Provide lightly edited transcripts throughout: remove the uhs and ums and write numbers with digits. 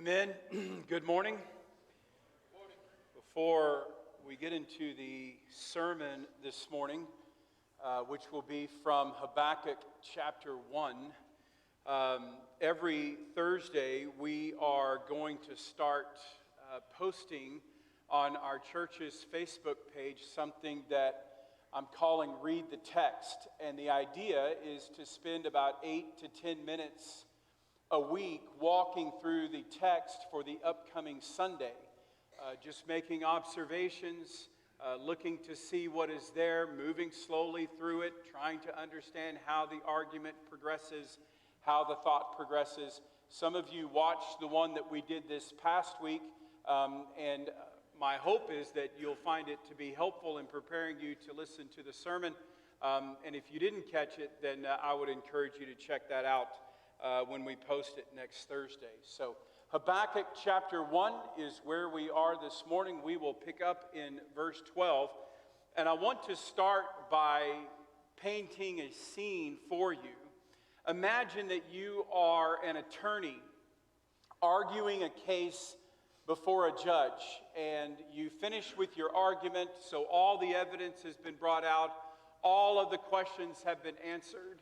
Amen. Good morning. Before we get into the sermon this morning, which will be from Habakkuk chapter 1, every Thursday we are going to start posting on our church's Facebook page something that I'm calling Read the Text. And the idea is to spend about 8 to 10 minutes a week walking through the text for the upcoming Sunday, just making observations, looking to see what is there, moving slowly through it, trying to understand how the argument progresses, how the thought progresses. Some of you watched the one that we did this past week, and my hope is that you'll find it to be helpful in preparing you to listen to the sermon. And if you didn't catch it, then I would encourage you to check that out when we post it next Thursday. So Habakkuk chapter 1 is where we are this morning. We will pick up in verse 12. And I want to start by painting a scene for you. Imagine that you are an attorney arguing a case before a judge, and you finish with your argument, so all the evidence has been brought out, all of the questions have been answered.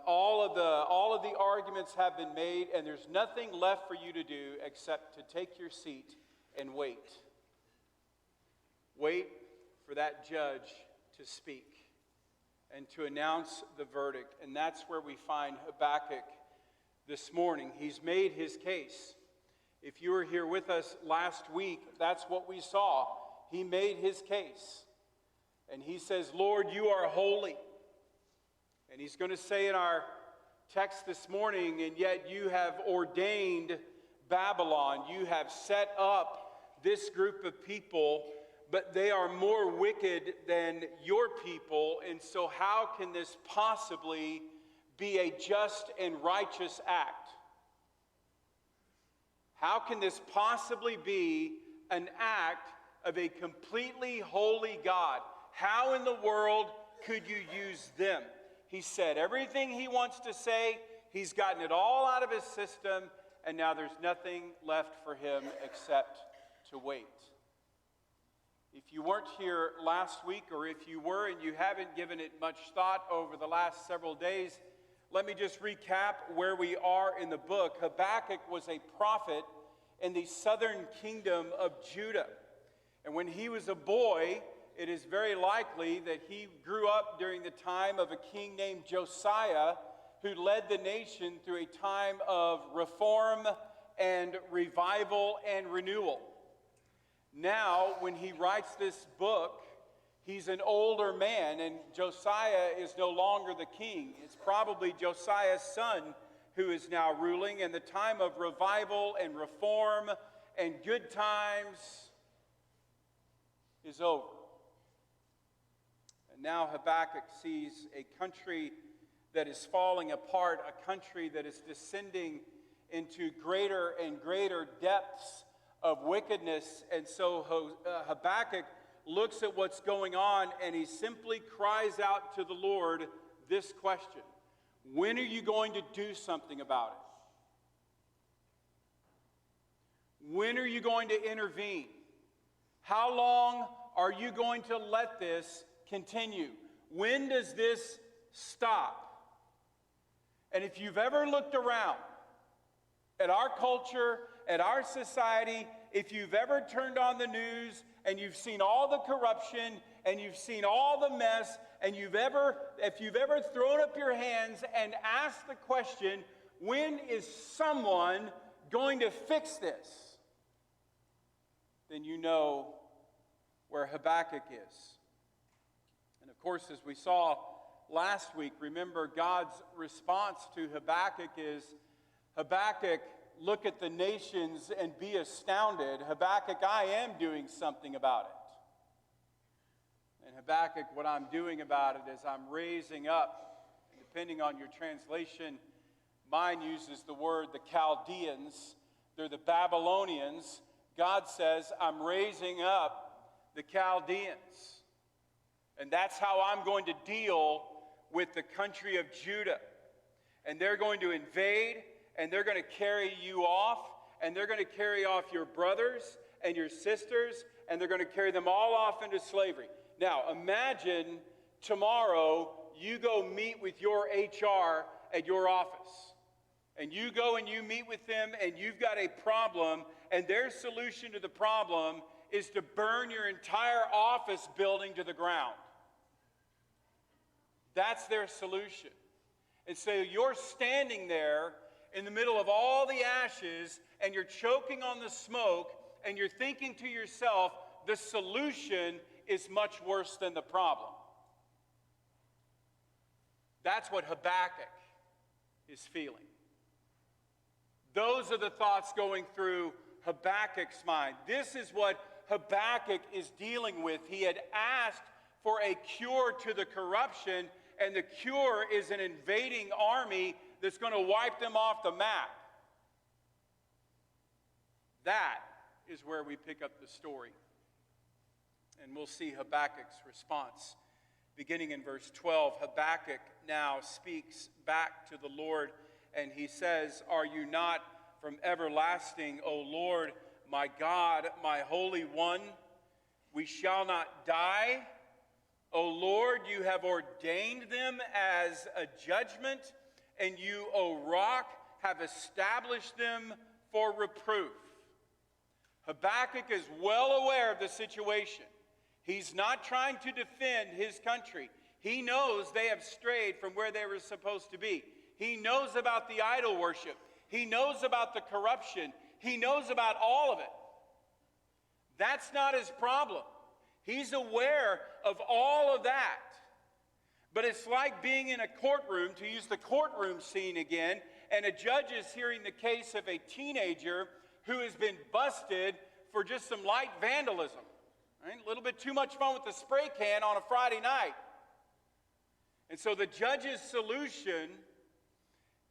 All of the arguments have been made, and there's nothing left for you to do except to take your seat and wait. Wait for that judge to speak and to announce the verdict. And that's where we find Habakkuk this morning. He's made his case. If you were here with us last week, that's what we saw. He made his case. And he says, "Lord, you are holy." And he's going to say in our text this morning, "And yet you have ordained Babylon. You have set up this group of people, but they are more wicked than your people. And so how can this possibly be a just and righteous act? How can this possibly be an act of a completely holy God? How in the world could you use them?" He said everything he wants to say. He's gotten it all out of his system, and now there's nothing left for him except to wait. If you weren't here last week, or if you were and you haven't given it much thought over the last several days, let me just recap where we are in the book. Habakkuk was a prophet in the southern kingdom of Judah. And when he was a boy, it is very likely that he grew up during the time of a king named Josiah, who led the nation through a time of reform and revival and renewal. Now, when he writes this book, he's an older man, and Josiah is no longer the king. It's probably Josiah's son who is now ruling, and the time of revival and reform and good times is over. And now Habakkuk sees a country that is falling apart, a country that is descending into greater and greater depths of wickedness. And so Habakkuk looks at what's going on, and he simply cries out to the Lord this question: when are you going to do something about it? When are you going to intervene? How long are you going to let this continue? When does this stop? And if you've ever looked around at our culture, at our society, if you've ever turned on the news and you've seen all the corruption and you've seen all the mess, and if you've ever thrown up your hands and asked the question, when is someone going to fix this? Then you know where Habakkuk is. And of course, as we saw last week, remember God's response to Habakkuk is, Habakkuk, look at the nations and be astounded. Habakkuk, I am doing something about it. And Habakkuk, what I'm doing about it is I'm raising up, and depending on your translation, mine uses the word the Chaldeans. They're the Babylonians. God says, I'm raising up the Chaldeans. And that's how I'm going to deal with the country of Judah. And they're going to invade, and they're going to carry you off, and they're going to carry off your brothers and your sisters, and they're going to carry them all off into slavery. Now, imagine tomorrow you go meet with your HR at your office. And you go and you meet with them, and you've got a problem, and their solution to the problem is to burn your entire office building to the ground. That's their solution. And so you're standing there in the middle of all the ashes, and you're choking on the smoke, and you're thinking to yourself, the solution is much worse than the problem. That's what Habakkuk is feeling. Those are the thoughts going through Habakkuk's mind. This is what Habakkuk is dealing with. He had asked for a cure to the corruption, and the cure is an invading army that's going to wipe them off the map. That is where we pick up the story. And we'll see Habakkuk's response. Beginning in verse 12, Habakkuk now speaks back to the Lord, and he says, "Are you not from everlasting, O Lord, my God, my Holy One? We shall not die. O Lord, you have ordained them as a judgment, and you, O rock, have established them for reproof." Habakkuk is well aware of the situation. He's not trying to defend his country. He knows they have strayed from where they were supposed to be. He knows about the idol worship. He knows about the corruption. He knows about all of it. That's not his problem. He's aware of all of that. But it's like being in a courtroom, to use the courtroom scene again, and a judge is hearing the case of a teenager who has been busted for just some light vandalism. Right? A little bit too much fun with the spray can on a Friday night. And so the judge's solution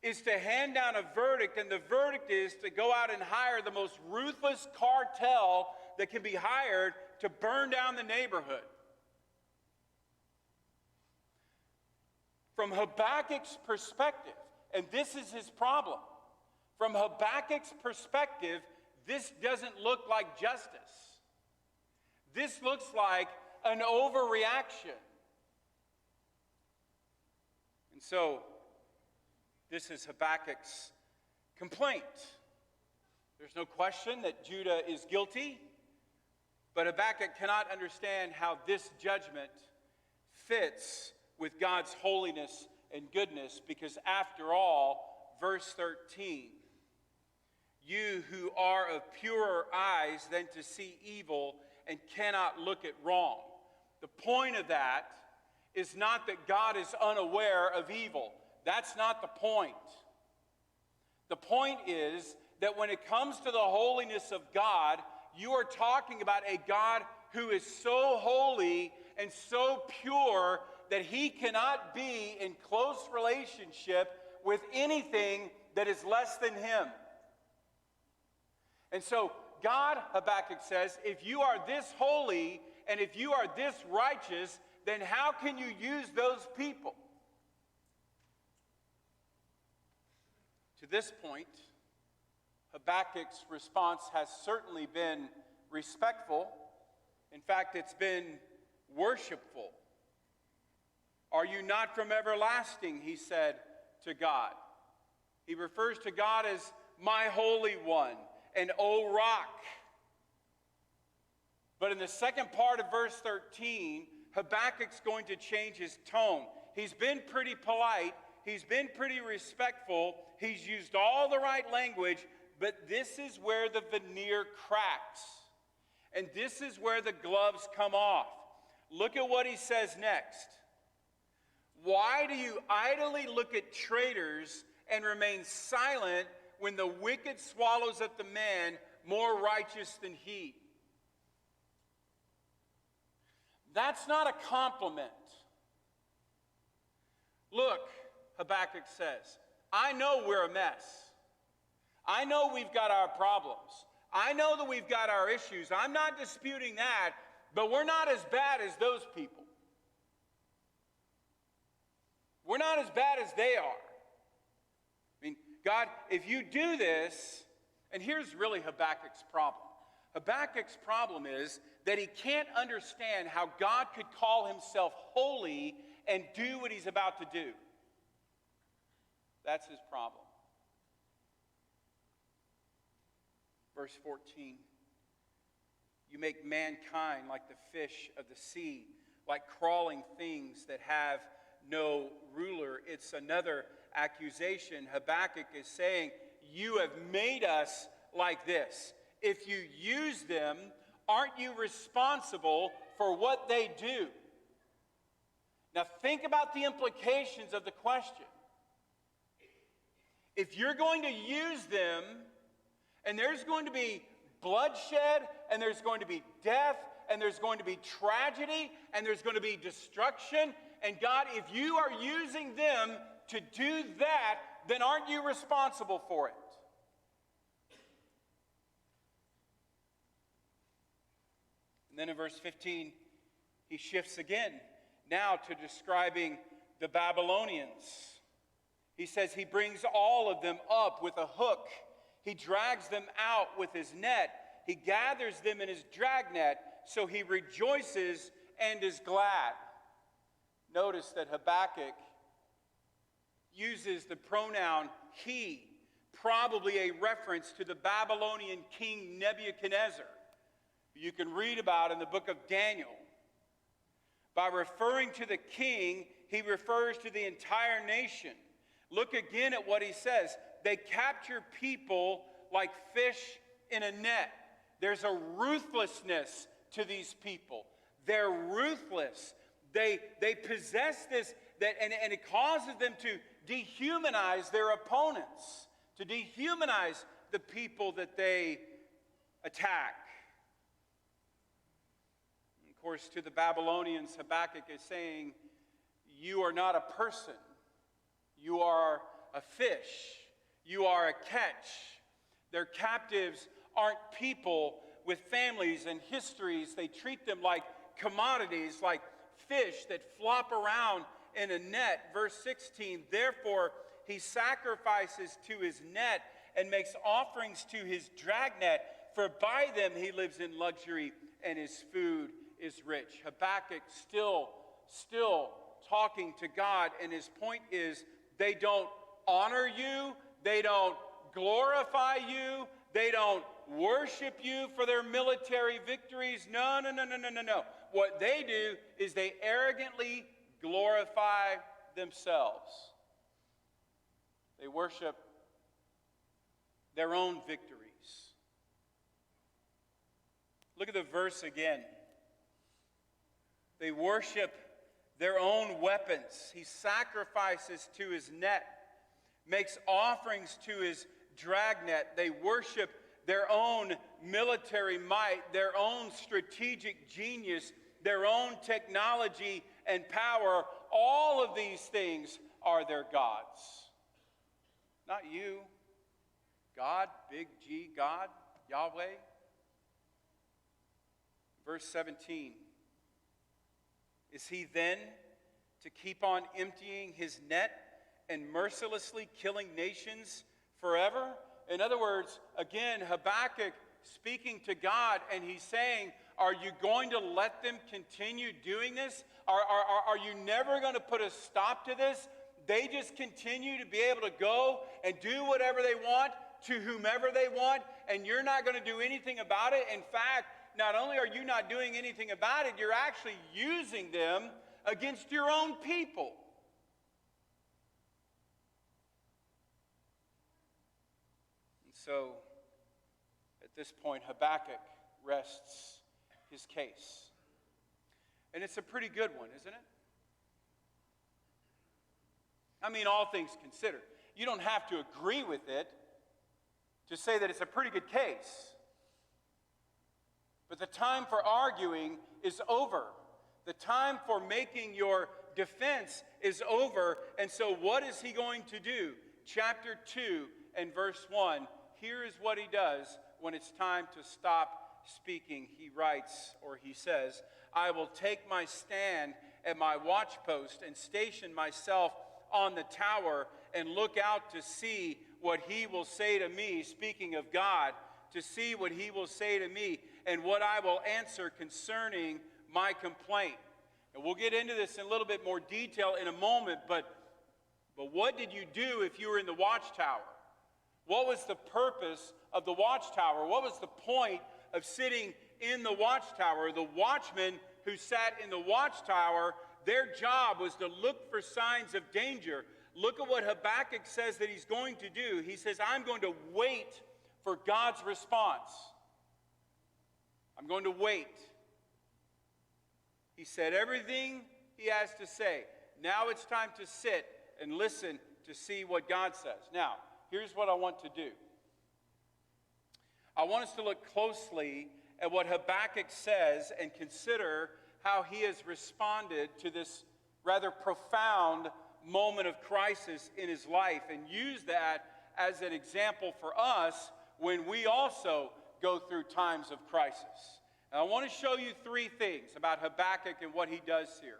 is to hand down a verdict, and the verdict is to go out and hire the most ruthless cartel that can be hired to burn down the neighborhood. From Habakkuk's perspective, and this is his problem, from Habakkuk's perspective, this doesn't look like justice. This looks like an overreaction. And so, this is Habakkuk's complaint. There's no question that Judah is guilty, but Habakkuk cannot understand how this judgment fits with God's holiness and goodness, because after all, verse 13, "You who are of purer eyes than to see evil and cannot look at wrong." The point of that is not that God is unaware of evil. That's not the point. The point is that when it comes to the holiness of God, you are talking about a God who is so holy and so pure that he cannot be in close relationship with anything that is less than him. And so God, Habakkuk says, if you are this holy and if you are this righteous, then how can you use those people? To this point, Habakkuk's response has certainly been respectful. In fact, it's been worshipful. "Are you not from everlasting?" he said to God. He refers to God as my Holy One and O rock. But in the second part of verse 13, Habakkuk's going to change his tone. He's been pretty polite. He's been pretty respectful. He's used all the right language, but this is where the veneer cracks. And this is where the gloves come off. Look at what he says next. "Why do you idly look at traitors and remain silent when the wicked swallows up the man more righteous than he?" That's not a compliment. Look, Habakkuk says, I know we're a mess. I know we've got our problems. I know that we've got our issues. I'm not disputing that, but we're not as bad as those people. We're not as bad as they are. I mean, God, if you do this, And here's really Habakkuk's problem. Habakkuk's problem is that he can't understand how God could call himself holy and do what he's about to do. That's his problem. Verse 14. You make mankind like the fish of the sea, like crawling things that have no ruler. It's another accusation. Habakkuk is saying, you have made us like this. If you use them, aren't you responsible for what they do? Now think about the implications of the question. If you're going to use them, and there's going to be bloodshed, and there's going to be death, and there's going to be tragedy, and there's going to be destruction, and God, if you are using them to do that, then aren't you responsible for it? And then in verse 15, he shifts again, now to describing the Babylonians. He says he brings all of them up with a hook. He drags them out with his net. He gathers them in his dragnet, so he rejoices and is glad. Notice that Habakkuk uses the pronoun he, probably a reference to the Babylonian king Nebuchadnezzar. You can read about in the book of Daniel. By referring to the king, he refers to the entire nation. Look again at what he says. They capture people like fish in a net. There's a ruthlessness to these people. They're ruthless. They possess this, and it causes them to dehumanize their opponents, to dehumanize the people that they attack. And of course, to the Babylonians, Habakkuk is saying, you are not a person. You are a fish. You are a catch. Their captives aren't people with families and histories. They treat them like commodities, like fish that flop around in a net. Verse 16, therefore he sacrifices to his net and makes offerings to his dragnet, for by them he lives in luxury and his food is rich. Habakkuk still talking to God, and his point is they don't honor you, they don't glorify you, they don't worship you for their military victories. No. What they do is they arrogantly glorify themselves. They worship their own victories. Look at the verse again. They worship their own weapons. He sacrifices to his net, makes offerings to his dragnet. They worship their own military might, their own strategic genius, their own technology and power. All of these things are their gods. Not you. God, big G, God, Yahweh. Verse 17. Is he then to keep on emptying his net and mercilessly killing nations forever? In other words, again, Habakkuk speaking to God, and he's saying, are you going to let them continue doing this? Are you never going to put a stop to this? They just continue to be able to go and do whatever they want to whomever they want, and you're not going to do anything about it. In fact, not only are you not doing anything about it, you're actually using them against your own people. And so, at this point, Habakkuk rests his case. And it's a pretty good one, isn't it? I mean, all things considered. You don't have to agree with it to say that it's a pretty good case. But the time for arguing is over. The time for making your defense is over. And so what is he going to do? Chapter 2 and verse 1. Here is what he does when it's time to stop speaking. He writes, or he says, I will take my stand at my watchpost and station myself on the tower and look out to see what he will say to me, speaking of God, to see what he will say to me and what I will answer concerning my complaint. And we'll get into this in a little bit more detail in a moment, but what did you do if you were in the watchtower? What was the purpose of the watchtower? What was the point of sitting in the watchtower? The watchmen who sat in the watchtower, their job was to look for signs of danger. Look at what Habakkuk says that he's going to do. He says, I'm going to wait for God's response. I'm going to wait. He said everything he has to say. Now it's time to sit and listen to see what God says. Now, here's what I want to do. I want us to look closely at what Habakkuk says and consider how he has responded to this rather profound moment of crisis in his life, and use that as an example for us when we also go through times of crisis. And I want to show you three things about Habakkuk and what he does here.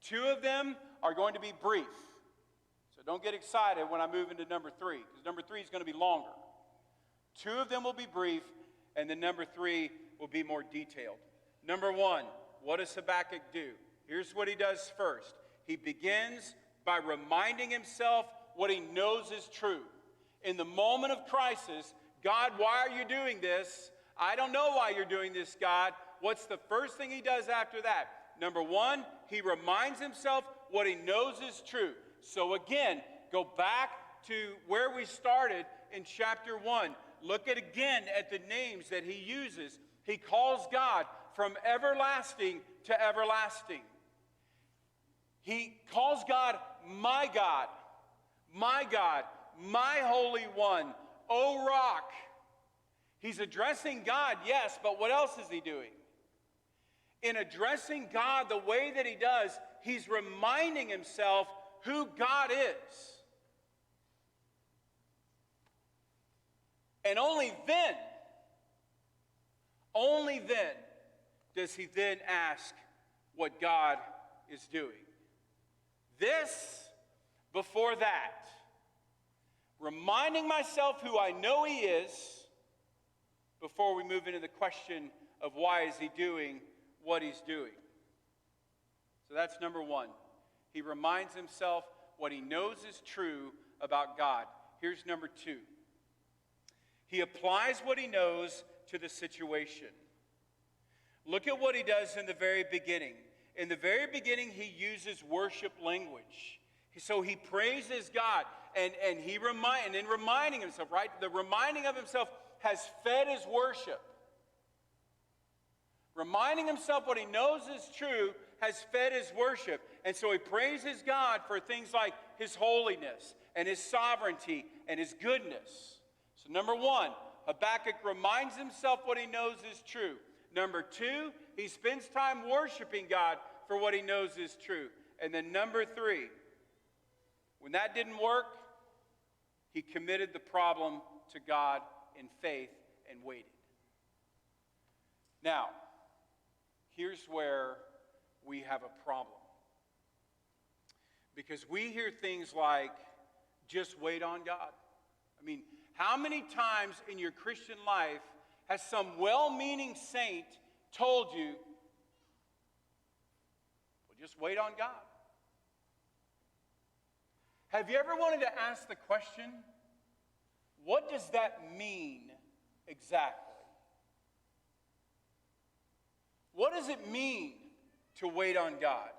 Two of them are going to be brief. So don't get excited when I move into number three, because number three is going to be longer. Two of them will be brief, and then number three will be more detailed. Number one, what does Habakkuk do? Here's what he does first. He begins by reminding himself what he knows is true. In the moment of crisis, God, why are you doing this? I don't know why you're doing this, God. What's the first thing he does after that? Number one, he reminds himself what he knows is true. So again, go back to where we started in chapter 1. Look again at the names that he uses. He calls God from everlasting to everlasting. He calls God, my God, my God, my Holy One, O Rock. He's addressing God, yes, but what else is he doing? In addressing God the way that he does, he's reminding himself who God is. And only then does he then ask what God is doing. This before that. Reminding myself who I know he is before we move into the question of why is he doing what he's doing. So that's number one. He reminds himself what he knows is true about God. Here's number two. He applies what he knows to the situation. Look at what he does in the very beginning. In the very beginning, he uses worship language. So he praises God, and in reminding himself, right? The reminding of himself has fed his worship. Reminding himself what he knows is true has fed his worship. And so he praises God for things like his holiness and his sovereignty and his goodness. So number one, Habakkuk reminds himself what he knows is true. Number two, he spends time worshiping God for what he knows is true. And then number three, when that didn't work, he committed the problem to God in faith and waited. Now, here's where we have a problem. Because we hear things like, just wait on God. I mean, how many times in your Christian life has some well-meaning saint told you, well, just wait on God? Have you ever wanted to ask the question, what does that mean exactly? What does it mean to wait on God?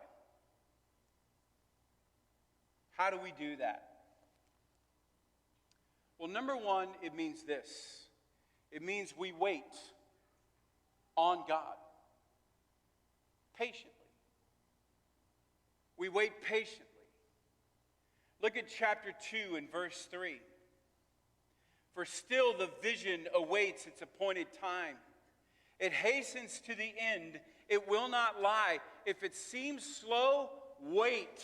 How do we do that? Well, number one, it means this. It means we wait on God patiently. We wait patiently. Look at chapter 2 and verse 3. For still the vision awaits its appointed time. It hastens to the end. It will not lie. If it seems slow, wait.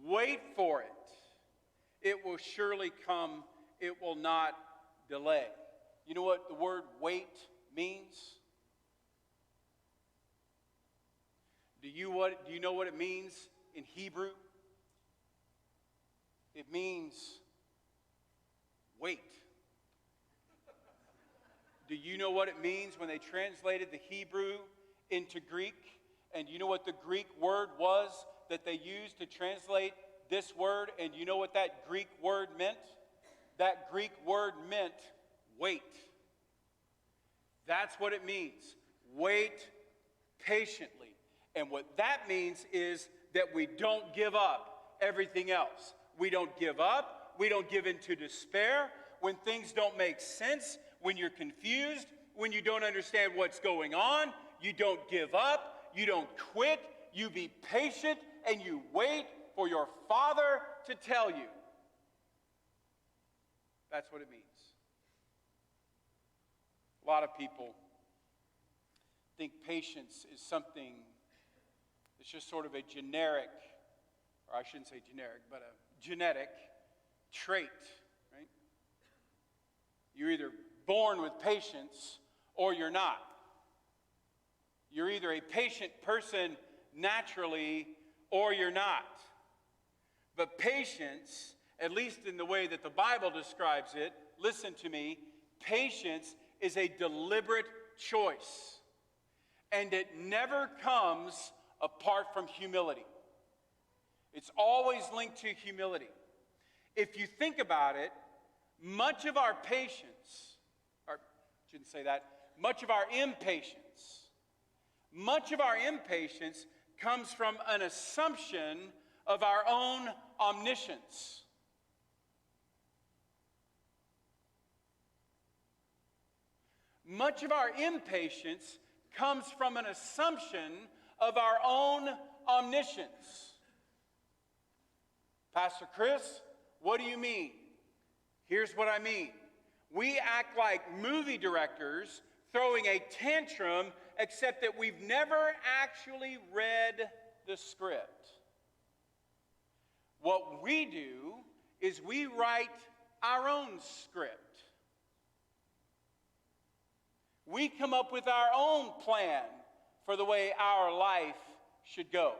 Wait for it. It will surely come. It will not delay. You know what the word wait means? Do you know what it means in Hebrew? It means wait. Do you know what it means when they translated the Hebrew into Greek? And you know what the Greek word was that they used to translate this word? And you know what that Greek word meant? That Greek word meant wait. That's what it means. Wait patiently. And what that means is that we don't give up everything else. We don't give up. We don't give into despair. When things don't make sense, when you're confused, when you don't understand what's going on, you don't give up. You don't quit. You be patient and you wait for your Father to tell you. That's what it means. A lot of people think patience is something that's just sort of a generic, or I shouldn't say generic, but a genetic trait, right? You're either born with patience or you're not. You're either a patient person naturally or you're not. But patience, at least in the way that the Bible describes it, listen to me, patience is a deliberate choice. And it never comes apart from humility. It's always linked to humility. If you think about it, much of our patience, or I shouldn't say that, much of our impatience comes from an assumption of our own omniscience. Much of our impatience comes from an assumption of our own omniscience. Pastor Chris, what do you mean? Here's what I mean. We act like movie directors throwing a tantrum, except that we've never actually read the script. What we do is we write our own script. We come up with our own plan for the way our life should go.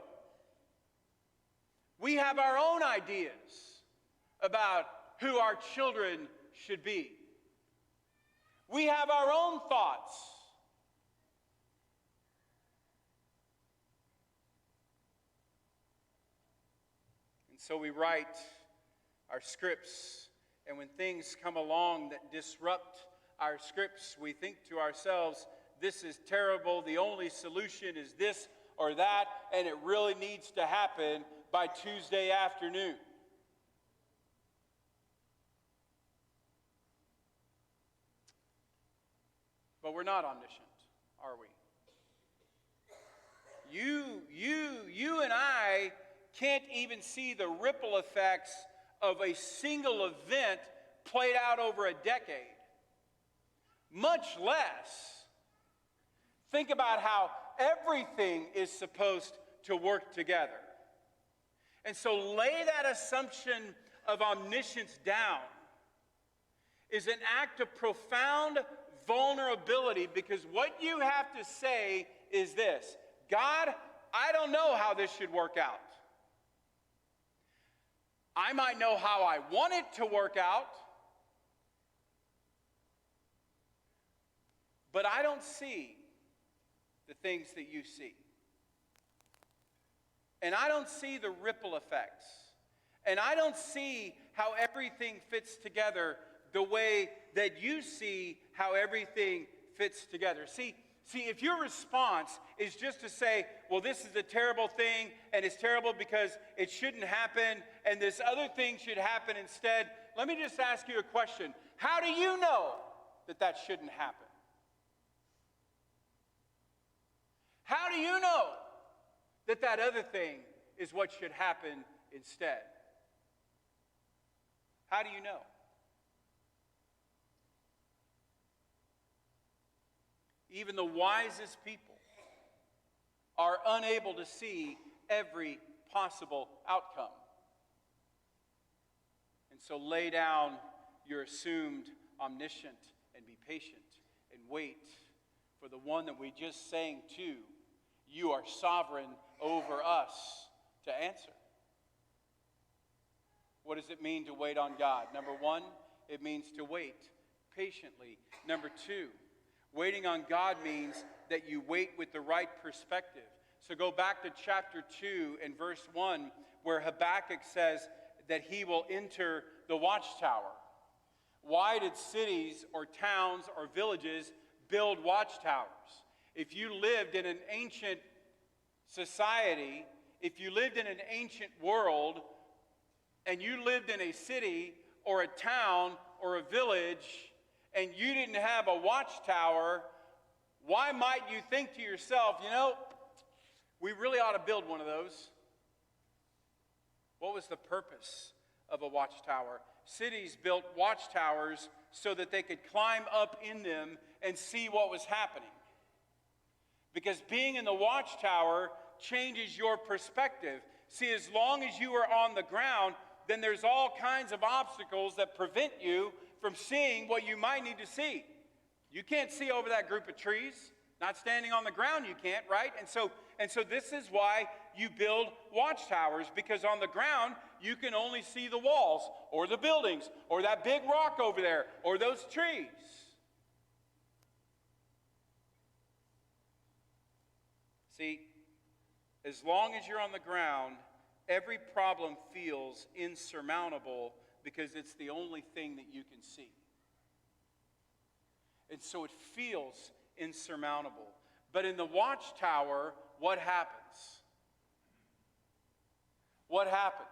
We have our own ideas about who our children should be. We have our own thoughts. And so we write our scripts, and when things come along that disrupt our scripts, we think to ourselves, this is terrible, the only solution is this or that, and it really needs to happen by Tuesday afternoon. But we're not omniscient, are we? You and I can't even see the ripple effects of a single event played out over a decade. Much less think about how everything is supposed to work together. And so lay that assumption of omniscience down is an act of profound vulnerability, because what you have to say is this: God, I don't know how this should work out. I might know how I want it to work out, but I don't see the things that you see. And I don't see the ripple effects. And I don't see how everything fits together the way that you see how everything fits together. See, if your response is just to say, well, this is a terrible thing, and it's terrible because it shouldn't happen, and this other thing should happen instead, let me just ask you a question. How do you know that that shouldn't happen? How do you know that that other thing is what should happen instead? How do you know? Even the wisest people are unable to see every possible outcome. And so lay down your assumed omniscient and be patient and wait for the one that we just sang to. You are sovereign over us to answer. What does it mean to wait on God? Number one, it means to wait patiently. Number 2, waiting on God means that you wait with the right perspective. So go back to chapter 2 and verse 1, where Habakkuk says that he will enter the watchtower. Why did cities or towns or villages build watchtowers? If you lived in an ancient society, if you lived in an ancient world, and you lived in a city or a town or a village, and you didn't have a watchtower, why might you think to yourself, we really ought to build one of those? What was the purpose of a watchtower? Cities built watchtowers so that they could climb up in them and see what was happening. Because being in the watchtower changes your perspective. See, as long as you are on the ground, then there's all kinds of obstacles that prevent you from seeing what you might need to see. You can't see over that group of trees. Not standing on the ground, you can't, right? And so this is why you build watchtowers, because on the ground, you can only see the walls or the buildings or that big rock over there or those trees. See, as long as you're on the ground, every problem feels insurmountable because it's the only thing that you can see. And so it feels insurmountable. But in the watchtower, what happens? What happens?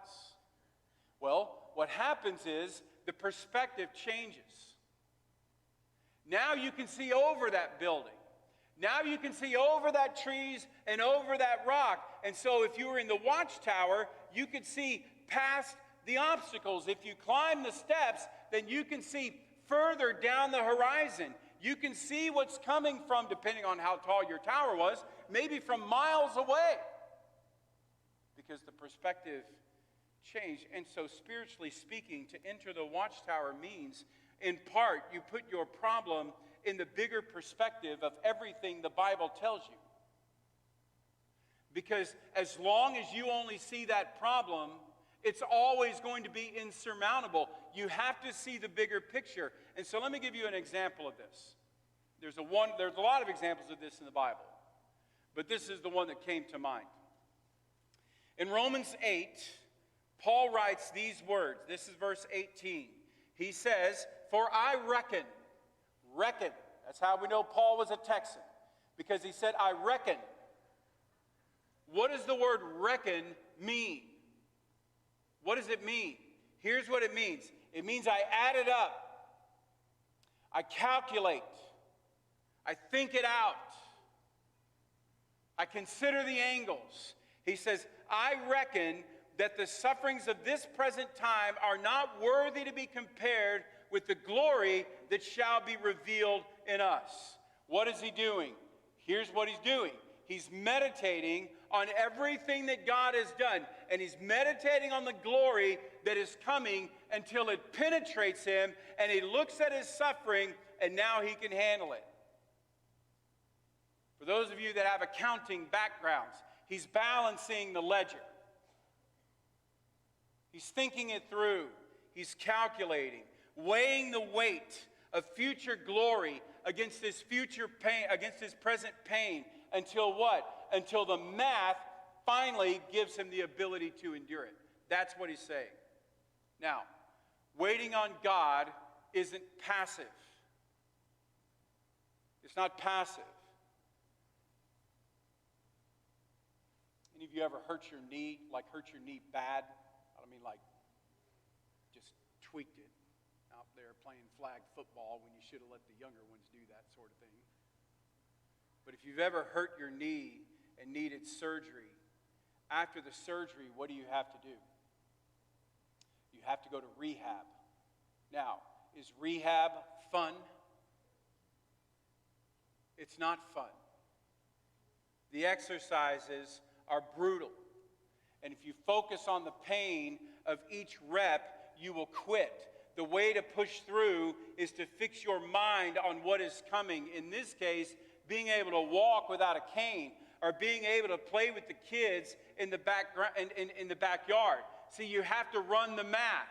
Well, what happens is the perspective changes. Now you can see over that building. Now you can see over that trees and over that rock. And so if you were in the watchtower, you could see past the obstacles. If you climb the steps, then you can see further down the horizon. You can see what's coming from, depending on how tall your tower was, maybe from miles away. Because the perspective changed. And so spiritually speaking, to enter the watchtower means, in part, you put your problem in the bigger perspective of everything the Bible tells you. Because as long as you only see that problem, it's always going to be insurmountable. You have to see the bigger picture. And so let me give you an example of this. There's a lot of examples of this in the Bible, but this is the one that came to mind. In Romans 8, Paul writes these words. This is verse 18. He says, "For I reckon," that's how we know Paul was a Texan, because he said, "I reckon." What does the word reckon mean? What does it mean? Here's what it means. It means I add it up. I calculate. I think it out. I consider the angles. He says, I reckon that the sufferings of this present time are not worthy to be compared with the glory that shall be revealed in us. What is he doing? Here's what he's doing. He's meditating on everything that God has done. And he's meditating on the glory that is coming until it penetrates him. And he looks at his suffering, and now he can handle it. For those of you that have accounting backgrounds, he's balancing the ledger. He's thinking it through. He's calculating, weighing the weight of future glory against his future pain, against his present pain, until what? Until the math finally gives him the ability to endure it. That's what he's saying. Now, waiting on God isn't passive. It's not passive. Any of you ever hurt your knee, hurt your knee bad? I don't mean just tweaked it out there playing flag football when you should have let the younger ones do that sort of thing. But if you've ever hurt your knee and needed surgery, after the surgery, what do you have to do? You have to go to rehab. Now, is rehab fun? It's not fun. The exercises are brutal. And if you focus on the pain of each rep, you will quit. The way to push through is to fix your mind on what is coming. In this case, being able to walk without a cane, or being able to play with the kids in the backyard. See, you have to run the math.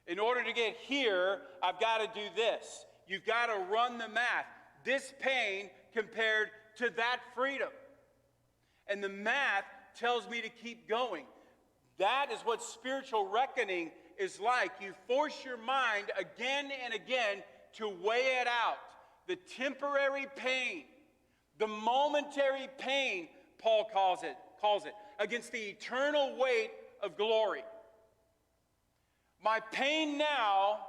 In order to get here, I've got to do this. You've got to run the math. This pain compared to that freedom. And the math tells me to keep going. That is what spiritual reckoning is like. You force your mind again and again to weigh it out. The temporary pain, the momentary pain, Paul calls it, against the eternal weight of glory. My pain now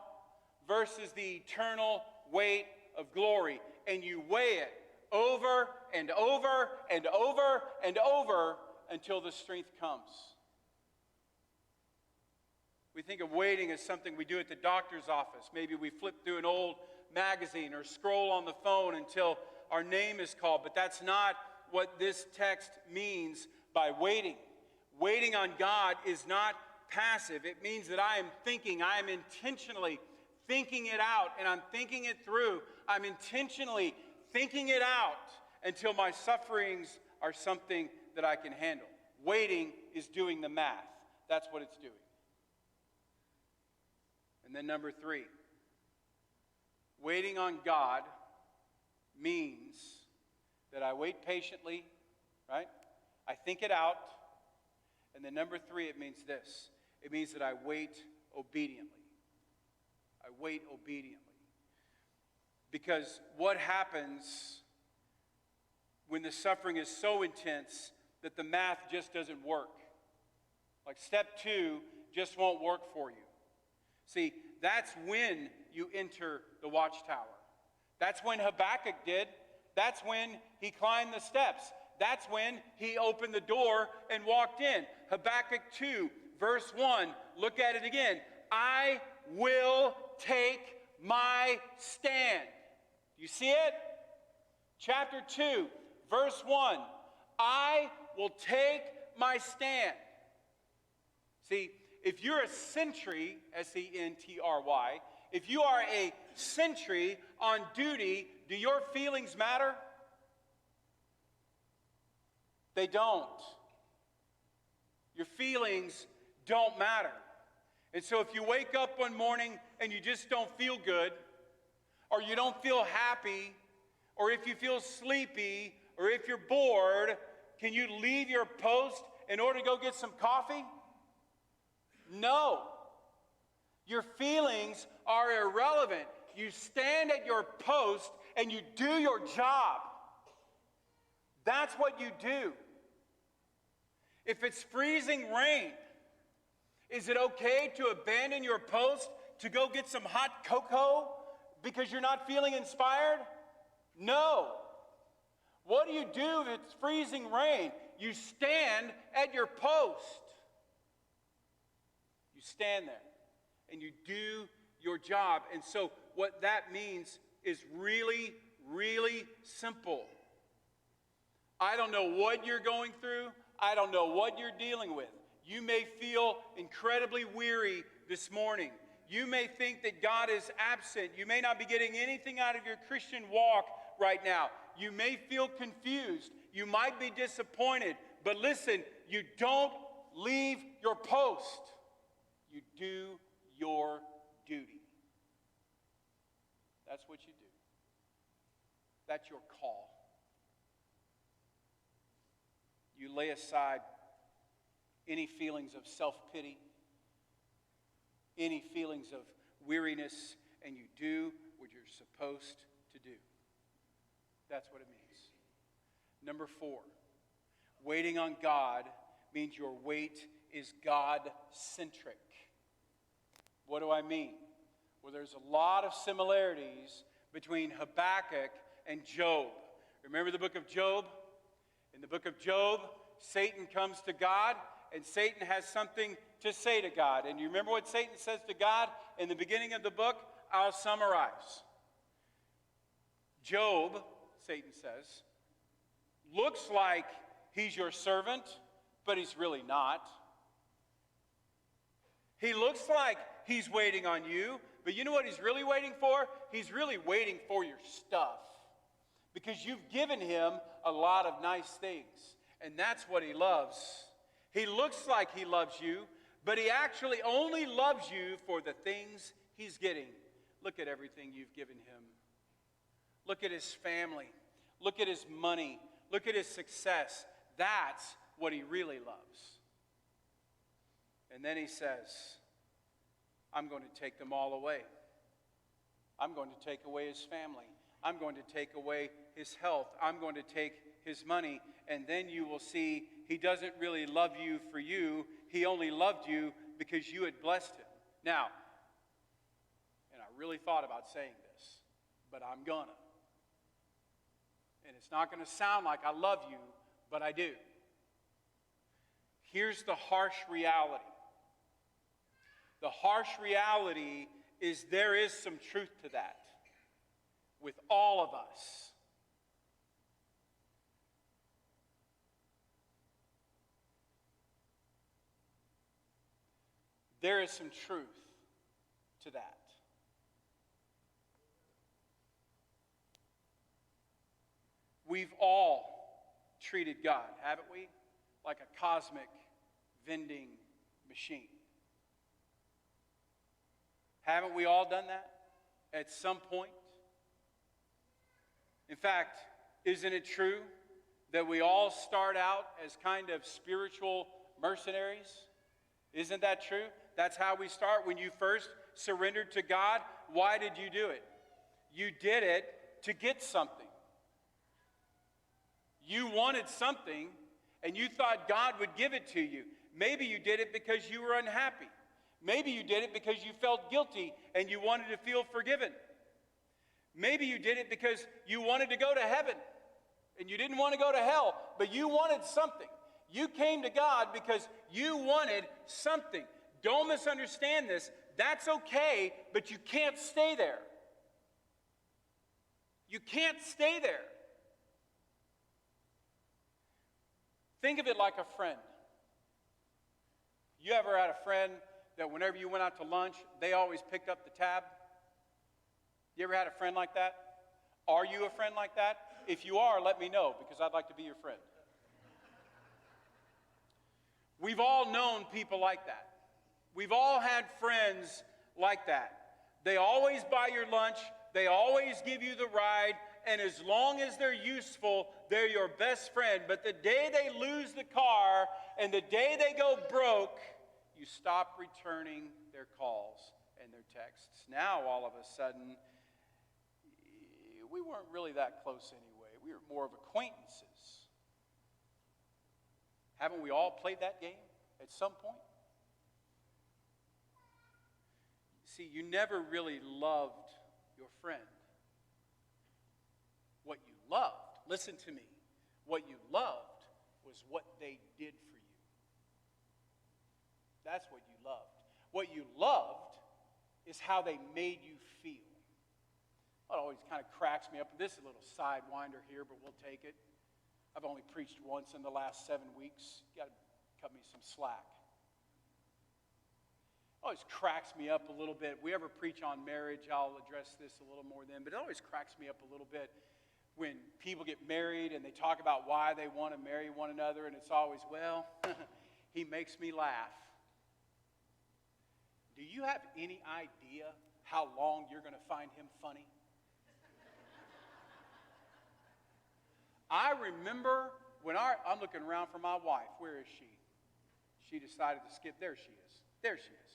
versus the eternal weight of glory. And you weigh it over and over and over and over until the strength comes. We think of waiting as something we do at the doctor's office. Maybe we flip through an old magazine or scroll on the phone until our name is called. But that's not what this text means by waiting. Waiting on God is not passive. It means that I am thinking. I am intentionally thinking it out, and I'm thinking it through. I'm intentionally thinking it out until my sufferings are something that I can handle. Waiting is doing the math. That's what it's doing. And then number 3, waiting on God means that I wait patiently, right? I think it out. And then number 3, it means this. It means that I wait obediently. I wait obediently. Because what happens when the suffering is so intense that the math just doesn't work? Like step 2 just won't work for you. See, that's when you enter the watchtower. That's when Habakkuk did. That's when he climbed the steps. That's when he opened the door and walked in. Habakkuk 2, verse 1, look at it again. I will take my stand. You see it? Chapter 2, verse 1. I will take my stand. See, if you're a sentry, S-E-N-T-R-Y, if you are a sentry on duty, do your feelings matter? They don't. Your feelings don't matter. And so if you wake up one morning and you just don't feel good, or you don't feel happy, or if you feel sleepy, or if you're bored, can you leave your post in order to go get some coffee? No. Your feelings are irrelevant. You stand at your post and you do your job. That's what you do. If it's freezing rain, is it okay to abandon your post to go get some hot cocoa because you're not feeling inspired? No. What do you do if it's freezing rain? You stand at your post. You stand there and you do your job. And so what that means is really, really simple. I don't know what you're going through. I don't know what you're dealing with. You may feel incredibly weary this morning. You may think that God is absent. You may not be getting anything out of your Christian walk right now. You may feel confused. You might be disappointed. But listen, you don't leave your post. You do your duty. That's what you do. That's your call. You lay aside any feelings of self-pity, any feelings of weariness, and you do what you're supposed to do. That's what it means. Number 4, waiting on God means your wait is God-centric. What do I mean? Well, there's a lot of similarities between Habakkuk and Job. Remember the book of Job? In the book of Job, Satan comes to God, and Satan has something to say to God. And you remember what Satan says to God in the beginning of the book? I'll summarize. Job, Satan says, looks like he's your servant, but he's really not. He looks like he's waiting on you, but you know what he's really waiting for? He's really waiting for your stuff. Because you've given him a lot of nice things. And that's what he loves. He looks like he loves you, But he actually only loves you for the things he's getting. Look at everything you've given him. Look at his family. Look at his money. Look at his success. That's what he really loves. And then he says, I'm going to take them all away. I'm going to take away his family. I'm going to take away his health. I'm going to take his money. And then you will see he doesn't really love you for you. He only loved you because you had blessed him. Now, and I really thought about saying this, but I'm gonna. And it's not going to sound like I love you, but I do. Here's the harsh reality. The harsh reality is there is some truth to that with all of us. There is some truth to that. We've all treated God, haven't we, like a cosmic vending machine. Haven't we all done that at some point? In fact, isn't it true that we all start out as kind of spiritual mercenaries? Isn't that true? That's how we start. When you first surrendered to God, why did you do it? You did it to get something. You wanted something, and you thought God would give it to you. Maybe you did it because you were unhappy. Maybe you did it because you felt guilty and you wanted to feel forgiven. Maybe you did it because you wanted to go to heaven and you didn't want to go to hell, but you wanted something. You came to God because you wanted something. Don't misunderstand this. That's okay, but you can't stay there. You can't stay there. Think of it like a friend. You ever had a friend that whenever you went out to lunch, they always picked up the tab? You ever had a friend like that? Are you a friend like that? If you are, let me know, because I'd like to be your friend. We've all known people like that. We've all had friends like that. They always buy your lunch. They always give you the ride. And as long as they're useful, they're your best friend. But the day they lose the car and the day they go broke, you stop returning their calls and their texts. Now, all of a sudden, we weren't really that close anyway. We were more of acquaintances. Haven't we all played that game at some point? See, you never really loved your friend. What you loved, listen to me, what you loved was what they did for you. That's what you loved. What you loved is how they made you feel. It always kind of cracks me up. This is a little sidewinder here, but we'll take it. I've only preached once in the last 7 weeks. You got to cut me some slack. It always cracks me up a little bit. We ever preach on marriage, I'll address this a little more then, but it always cracks me up a little bit when people get married and they talk about why they want to marry one another, and it's always, well, he makes me laugh. Do you have any idea how long you're going to find him funny? I remember when I'm looking around for my wife. Where is she? She decided to skip. There she is. There she is.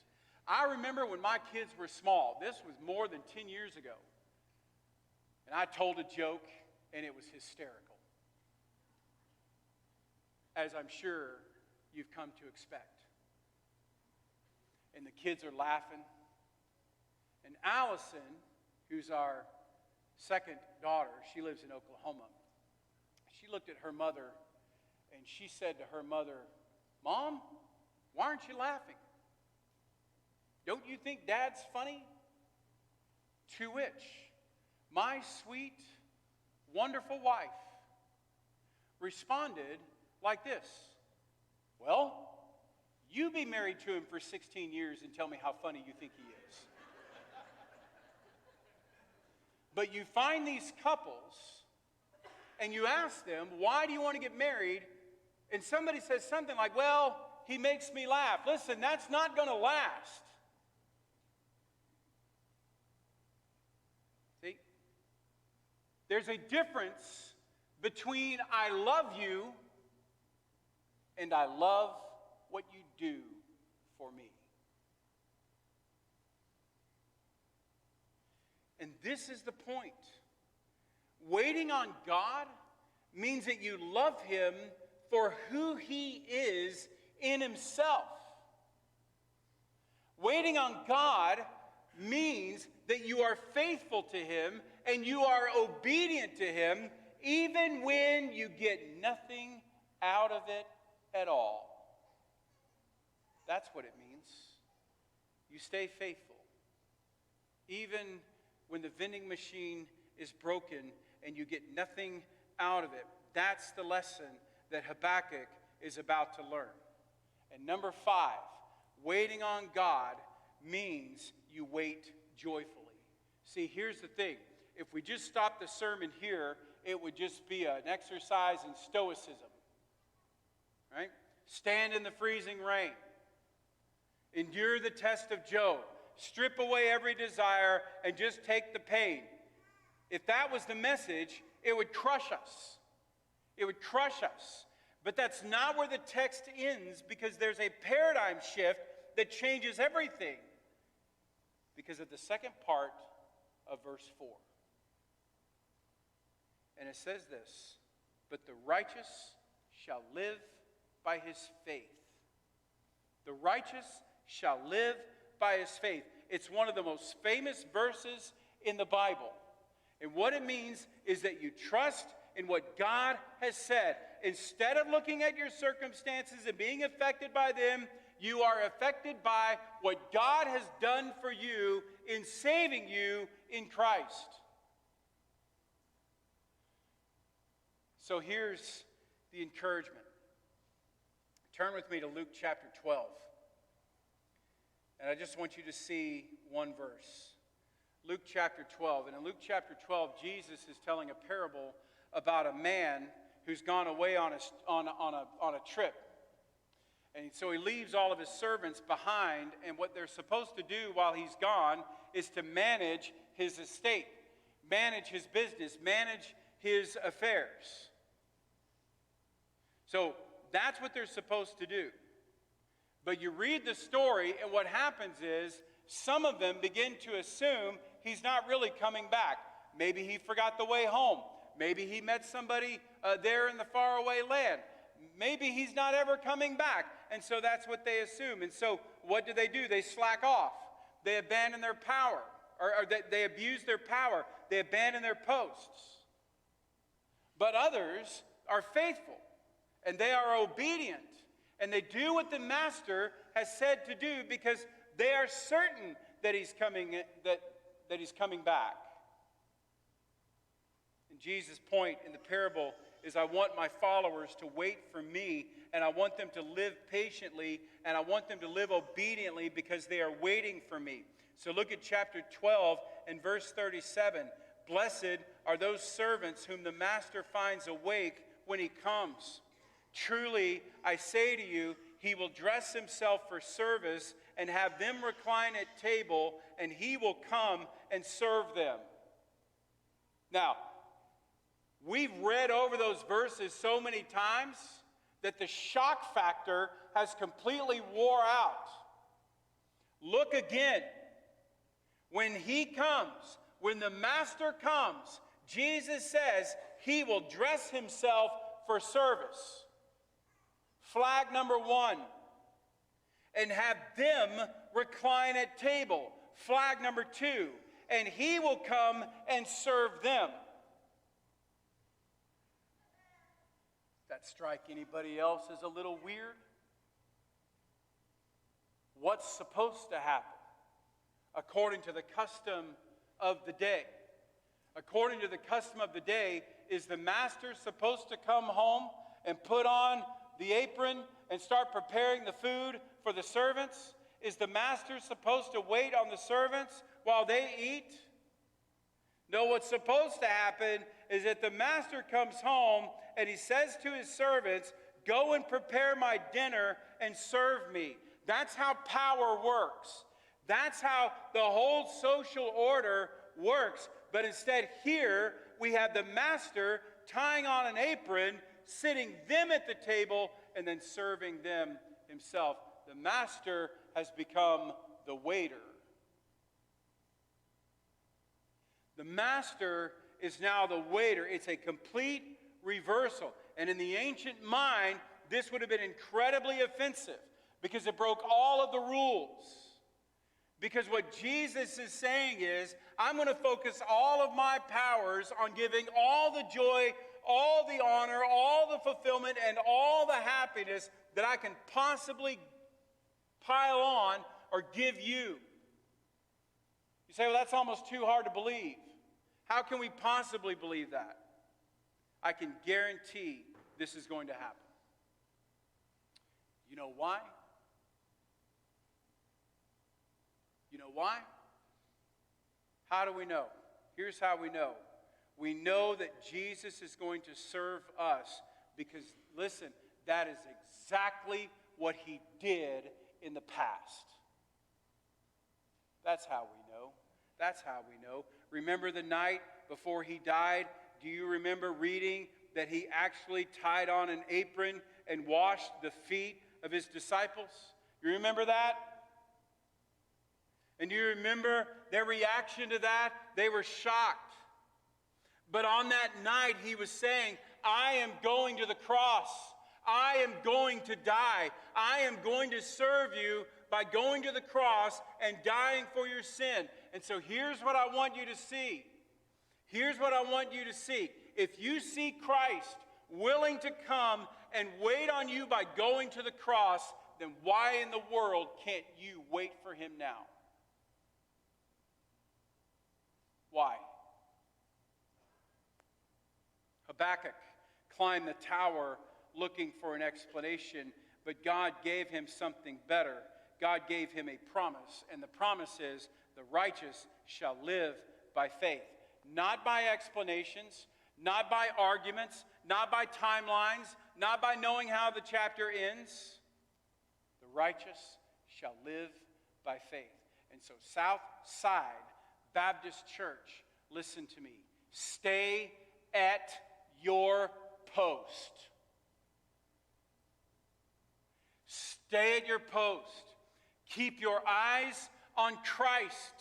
I remember when my kids were small. This was more than 10 years ago. And I told a joke, and it was hysterical, as I'm sure you've come to expect. And the kids are laughing. And Allison, who's our second daughter, she lives in Oklahoma. She looked at her mother, and she said to her mother, "Mom, why aren't you laughing? Don't you think Dad's funny?" To which my sweet, wonderful wife responded like this: "Well, you be married to him for 16 years and tell me how funny you think he is." But you find these couples and you ask them, why do you want to get married? And somebody says something like, well, he makes me laugh. Listen, that's not going to last. See? There's a difference between I love you and I love what you do for me. And this is the point. Waiting on God means that you love him for who he is in himself. Waiting on God means that you are faithful to him and you are obedient to him even when you get nothing out of it at all. That's what it means. You stay faithful. Even when the vending machine is broken and you get nothing out of it. That's the lesson that Habakkuk is about to learn. And number 5, waiting on God means you wait joyfully. See, here's the thing. If we just stop the sermon here, it would just be an exercise in stoicism. Right? Stand in the freezing rain. Endure the test of Job. Strip away every desire and just take the pain. If that was the message, it would crush us. It would crush us. But that's not where the text ends, because there's a paradigm shift that changes everything. Because of the second part of verse 4. And it says this, but the righteous shall live by his faith. The righteous shall live by his faith. It's one of the most famous verses in the Bible. And what it means is that you trust in what God has said. Instead of looking at your circumstances and being affected by them, you are affected by what God has done for you in saving you in Christ. So here's the encouragement. Turn with me to Luke chapter 12. And I just want you to see one verse. Luke chapter 12. And in Luke chapter 12, Jesus is telling a parable about a man who's gone away on a trip. And so he leaves all of his servants behind, and what they're supposed to do while he's gone is to manage his estate, manage his business, manage his affairs. So that's what they're supposed to do. But you read the story, and what happens is some of them begin to assume he's not really coming back. Maybe he forgot the way home. Maybe he met somebody there in the faraway land. Maybe he's not ever coming back. And so that's what they assume. And so what do? They slack off. They abandon their power. Or they abuse their power. They abandon their posts. But others are faithful. And they are obedient. And they do what the master has said to do because they are certain that he's coming, that he's coming back. And Jesus' point in the parable is, I want my followers to wait for me, and I want them to live patiently, and I want them to live obediently because they are waiting for me. So look at chapter 12 and verse 37. Blessed are those servants whom the master finds awake when he comes. Truly, I say to you, he will dress himself for service and have them recline at table, and he will come and serve them. Now, we've read over those verses so many times that the shock factor has completely wore out. Look again. When he comes, when the master comes, Jesus says he will dress himself for service. Flag number 1. And have them recline at table. Flag number 2. And he will come and serve them. That strike anybody else as a little weird? What's supposed to happen according to the custom of the day? According to the custom of the day, is the master supposed to come home and put on the apron and start preparing the food for the servants? Is the master supposed to wait on the servants while they eat? No, what's supposed to happen is that the master comes home and he says to his servants, Go and prepare my dinner and serve me. That's how power works. That's how the whole social order works. But instead here, we have the master tying on an apron, sitting them at the table, and then serving them himself. The master has become the waiter. The master is now the waiter. It's a complete reversal. And in the ancient mind, this would have been incredibly offensive because it broke all of the rules. Because what Jesus is saying is, I'm going to focus all of my powers on giving all the joy, all the honor, all the fulfillment, and all the happiness that I can possibly pile on or give you. You say, well, that's almost too hard to believe. How can we possibly believe that? I can guarantee this is going to happen. You know why? You know why? How do we know? Here's how we know. We know that Jesus is going to serve us because, listen, that is exactly what he did in the past. That's how we know. That's how we know. Remember the night before he died? Do you remember reading that he actually tied on an apron and washed the feet of his disciples? You remember that? And do you remember their reaction to that? They were shocked. But on that night, he was saying, I am going to the cross. I am going to die. I am going to serve you by going to the cross and dying for your sin. And so here's what I want you to see. Here's what I want you to see. If you see Christ willing to come and wait on you by going to the cross, then why in the world can't you wait for him now? Why? Habakkuk climbed the tower looking for an explanation, but God gave him something better. God gave him a promise, and the promise is the righteous shall live by faith. Not by explanations, not by arguments, not by timelines, not by knowing how the chapter ends. The righteous shall live by faith. And so Southside Baptist Church, listen to me. Stay at your post. Stay at your post. Keep your eyes on Christ.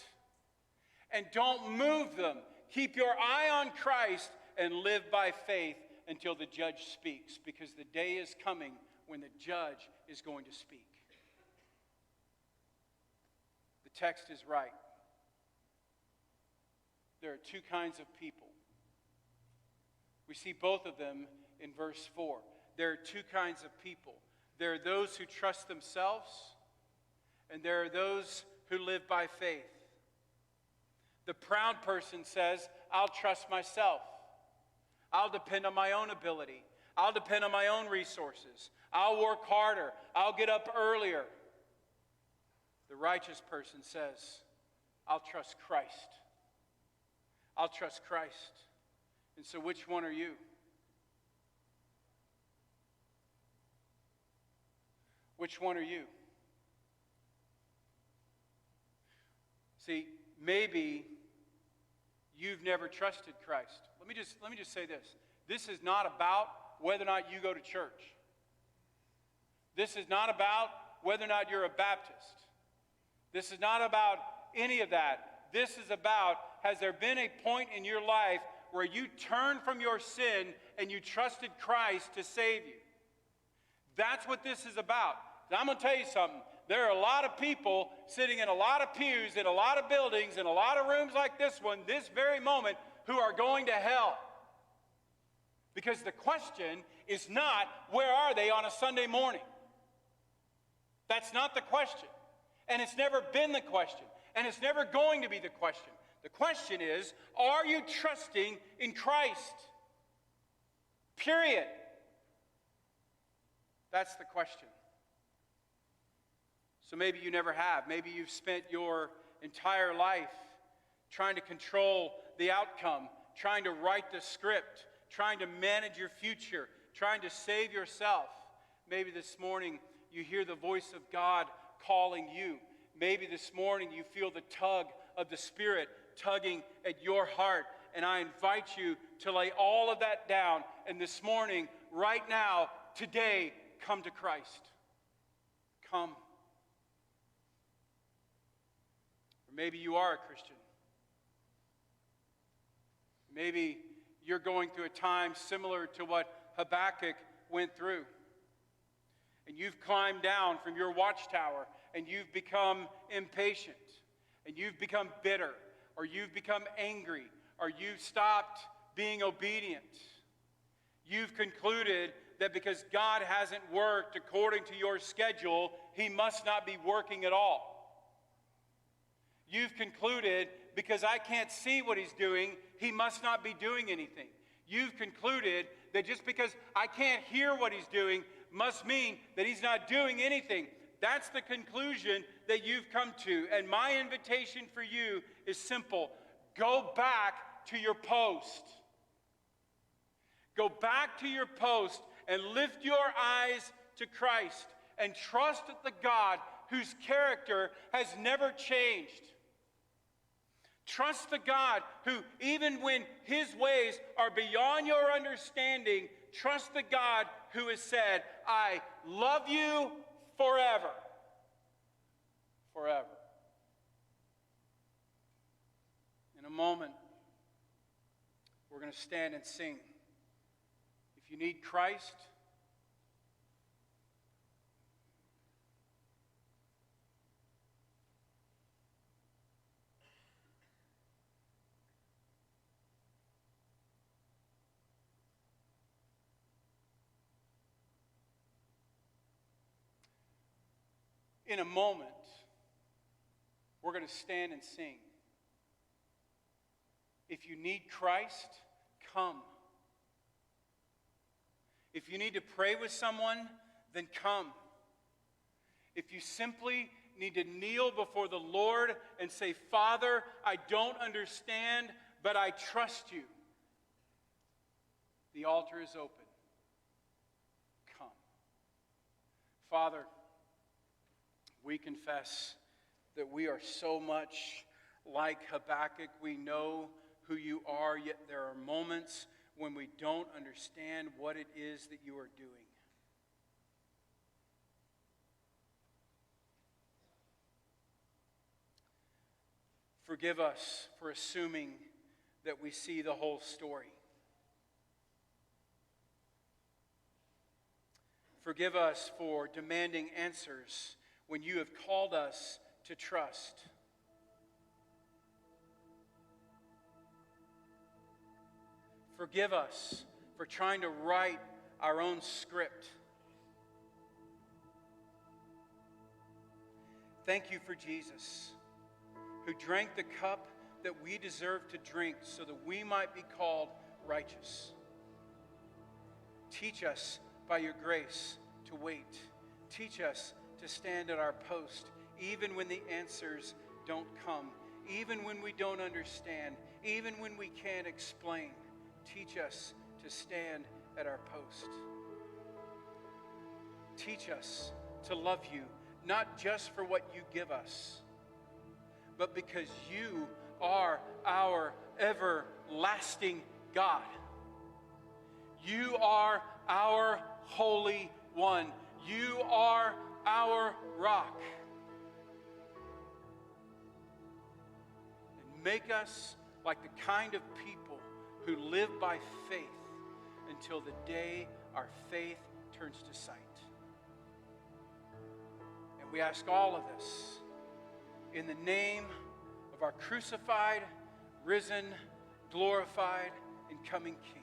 And don't move them. Keep your eye on Christ and live by faith until the judge speaks, because the day is coming when the judge is going to speak. The text is right. There are two kinds of people. We see both of them in verse 4. There are two kinds of people. There are those who trust themselves, and there are those who live by faith. The proud person says, I'll trust myself. I'll depend on my own ability. I'll depend on my own resources. I'll work harder. I'll get up earlier. The righteous person says, I'll trust Christ. I'll trust Christ. And so which one are you? Which one are you? See, maybe you've never trusted Christ. Let me just say this. This is not about whether or not you go to church. This is not about whether or not you're a Baptist. This is not about any of that. This is about, has there been a point in your life where you turned from your sin and you trusted Christ to save you? That's what this is about. Now, I'm going to tell you something. There are a lot of people sitting in a lot of pews, in a lot of buildings, in a lot of rooms like this one, this very moment, who are going to hell. Because the question is not, where are they on a Sunday morning? That's not the question. And it's never been the question. And it's never going to be the question. The question is, are you trusting in Christ? Period. That's the question. So maybe you never have. Maybe you've spent your entire life trying to control the outcome, trying to write the script, trying to manage your future, trying to save yourself. Maybe this morning you hear the voice of God calling you. Maybe this morning you feel the tug of the Spirit tugging at your heart. And I invite you to lay all of that down. And this morning, right now, today, come to Christ. Come. Or maybe you are a Christian. Maybe you're going through a time similar to what Habakkuk went through. And you've climbed down from your watchtower and you've become impatient. And you've become bitter. Or you've become angry. Or you've stopped being obedient. You've concluded that because God hasn't worked according to your schedule, He must not be working at all. You've concluded because I can't see what He's doing, He must not be doing anything. You've concluded that just because I can't hear what He's doing must mean that He's not doing anything. That's the conclusion that you've come to. And my invitation for you is simple. Go back to your post. Go back to your post and lift your eyes to Christ and trust the God whose character has never changed. Trust the God who, even when His ways are beyond your understanding, trust the God who has said, I love you forever. Forever. In a moment, we're going to stand and sing. If you need Christ, in a moment, we're going to stand and sing. If you need Christ, come. If you need to pray with someone, then come. If you simply need to kneel before the Lord and say, Father, I don't understand, but I trust you, the altar is open. Come. Father, we confess that we are so much like Habakkuk. We know who you are, yet there are moments when we don't understand what it is that you are doing. Forgive us for assuming that we see the whole story. Forgive us for demanding answers when you have called us to trust. Forgive us for trying to write our own script. Thank you for Jesus, who drank the cup that we deserve to drink so that we might be called righteous. Teach us by your grace to wait. Teach us to stand at our post, even when the answers don't come, even when we don't understand, even when we can't explain. Teach us to stand at our post. Teach us to love you, not just for what you give us, but because you are our everlasting God. You are our Holy One. You are our rock. And make us like the kind of people who live by faith until the day our faith turns to sight. And we ask all of this in the name of our crucified, risen, glorified, and coming King.